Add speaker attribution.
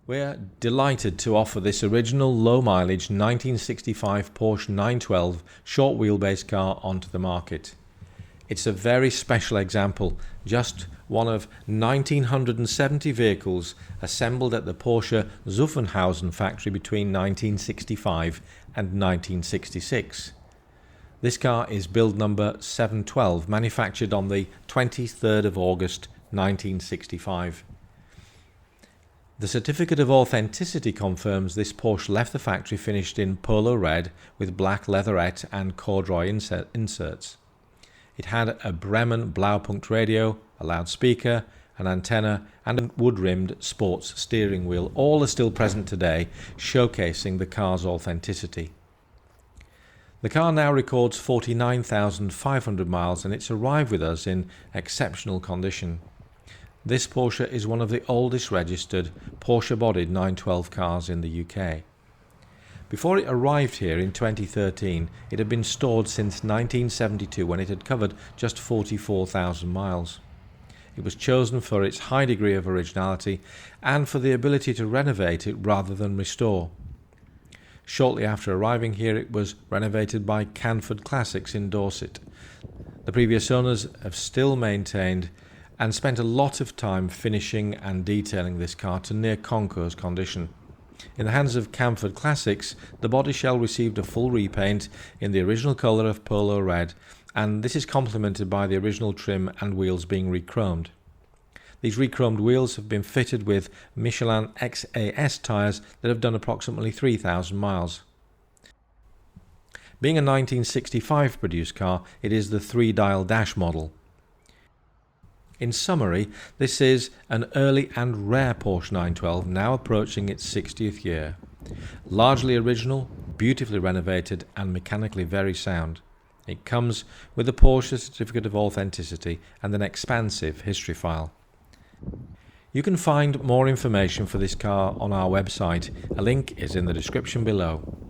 Speaker 1: We're delighted to offer this original low-mileage 1965 Porsche 912 short wheelbase car onto the market. It's a very special example, just one of 1970 vehicles assembled at the Porsche Zuffenhausen factory between 1965 and 1966. This car is build number 712, manufactured on the 23rd of August 1965. The certificate of authenticity confirms this Porsche left the factory finished in polo red with black leatherette and corduroy inserts. It had a Bremen Blaupunkt radio, a loudspeaker, an antenna and a wood-rimmed sports steering wheel. All are still present today, showcasing the car's authenticity. The car now records 49,500 miles and it's arrived with us in exceptional condition. This Porsche is one of the oldest registered Porsche-bodied 912 cars in the UK. Before it arrived here in 2013, it had been stored since 1972 when it had covered just 44,000 miles. It was chosen for its high degree of originality and for the ability to renovate it rather than restore. Shortly after arriving here, it was renovated by Canford Classics in Dorset. The previous owners have still maintained and spent a lot of time finishing and detailing this car to near concours condition. In the hands of Canford Classics, the body shell received a full repaint in the original colour of polo red, and this is complemented by the original trim and wheels being re-chromed. These re-chromed wheels have been fitted with Michelin XAS tyres that have done approximately 3,000 miles. Being a 1965 produced car, it is the 3-dial dash model. In summary, this is an early and rare Porsche 912 now approaching its 60th year. Largely original, beautifully renovated and mechanically very sound. It comes with a Porsche certificate of authenticity and an expansive history file. You can find more information for this car on our website. A link is in the description below.